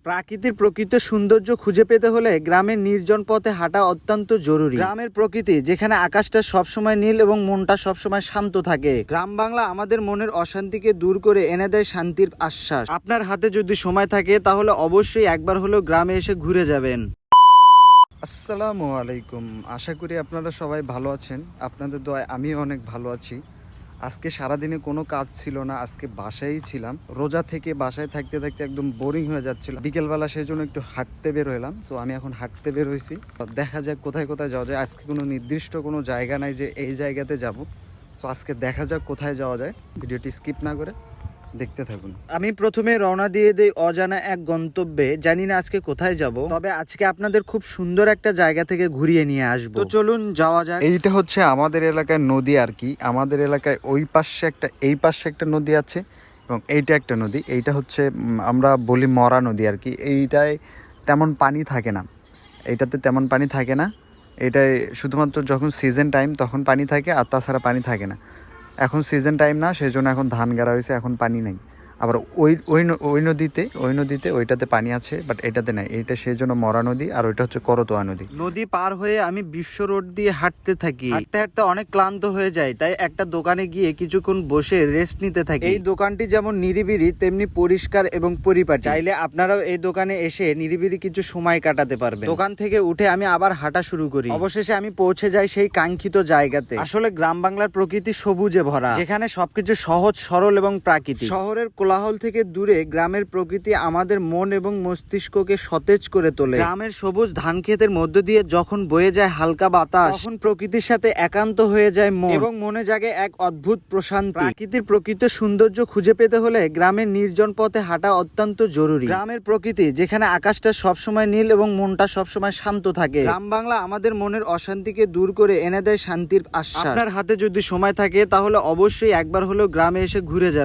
প্রাকৃতিক প্রকৃত সৌন্দর্য খুঁজে পেতে হলে গ্রামের নির্জন পথে হাঁটা অত্যন্ত জরুরি। গ্রামের প্রকৃতি যেখানে আকাশটা সবসময় নীল এবং মনটা সবসময় শান্ত থাকে। গ্রাম বাংলা আমাদের মনের অশান্তিকে দূর করে এনে দেয় শান্তির আশ্বাস। আপনার হাতে যদি সময় থাকে তাহলে অবশ্যই একবার হলেও গ্রামে এসে ঘুরে যাবেন। আসসালামু আলাইকুম, আশা করি আপনারা সবাই ভালো আছেন। আপনাদের দোয়ায় আমিও অনেক ভালো আছি। আজকে সারাদিনে কোনো কাজ ছিল না, আজকে বাসায় ছিলাম। রোজা থেকে বাসায় থাকতে থাকতে একদম বোরিং হয়ে যাচ্ছিল। বিকেলবেলা সেই জন্য একটু হাঁটতে বের হলাম। সো আমি এখন হাঁটতে বের হয়েছি, দেখা যাক কোথায় কোথায় যাওয়া যায়। আজকে কোনো নির্দিষ্ট কোনো জায়গা নাই যে এই জায়গাতে যাব। সো আজকে দেখা যাক কোথায় যাওয়া যায়। ভিডিওটি স্কিপ না করে দেখতে থাকুন। আমি প্রথমে রওনা দিয়ে দেই অজানা এক গন্তব্যে। জানি না আজকে কোথায় যাব, তবে আজকে আপনাদের খুব সুন্দর একটা জায়গা থেকে ঘুরিয়ে নিয়ে আসবো। তো চলুন যাওয়া যাক। এইটা হচ্ছে আমাদের এলাকার নদী আর কি। আমাদের এলাকায় ওই পাশে একটা, এই পাশে একটা নদী আছে এবং এইটা একটা নদী। এইটা হচ্ছে আমরা বলি মরা নদী আর কি। এইটায় তেমন পানি থাকে না, এইটাতে তেমন পানি থাকে না। এটাই শুধুমাত্র যখন সিজন টাইম তখন পানি থাকে, আর তাছাড়া পানি থাকে না। এখন সিজন টাইম না, সেই জন্য এখন ধান গাড়া হয়েছে, এখন পানি নেই। আবার ওই নদীতে ওইটাতে পানি আছে, বাট এটাতে নাই। এইটা সেই জন্য মরা নদী, আর ওইটা হচ্ছে করতোয়া নদী। নদী পার হয়ে আমি বিশ্ব রোড দিয়ে হাঁটতে থাকি। হাঁটতে হাঁটতে অনেক ক্লান্ত হয়ে যায়, তাই একটা দোকানে গিয়ে কিছুক্ষণ বসে রেস্ট নিতে থাকি। এই দোকানটি যেমন নিরিবিলি তেমনি পরিষ্কার এবং পরিপাটি। চাইলে আপনারাও এই দোকানে এসে নিরিবিলি কিছু সময় কাটাতে পারবেন। দোকান থেকে উঠে আমি আবার হাঁটা শুরু করি। অবশেষে আমি পৌঁছে যাই সেই কাঙ্ক্ষিত জায়গাতে। আসলে গ্রাম বাংলার প্রকৃতি সবুজে ভরা, যেখানে সবকিছু সহজ সরল এবং প্রাকৃতিক। শহরের কোলাহল থেকে দূরে গ্রামের প্রকৃতি আমাদের মন এবং মস্তিষ্ককে সতেজ করে তোলে। গ্রামের সবুজ ধান ক্ষেতের মধ্য দিয়ে যখন বয়ে যায় হালকা বাতাস, তখন প্রকৃতির সাথে একান্ত হয়ে যায় মন এবং মনে জাগে এক অদ্ভুত প্রশান্তি। প্রাকৃতির প্রকৃত সৌন্দর্য খুঁজে পেতে হলে গ্রামের নির্জন পথে হাঁটা অত্যন্ত জরুরি। গ্রামের প্রকৃতি যেখানে আকাশটা সবসময় নীল এবং মনটা সবসময় শান্ত থাকে। গ্রাম বাংলা আমাদের মনের অশান্তিকে দূর করে এনে দেয় শান্তির আশ্বাস। আপনার হাতে যদি সময় থাকে তাহলে অবশ্যই একবার হলেও গ্রামে এসে ঘুরে যাবে।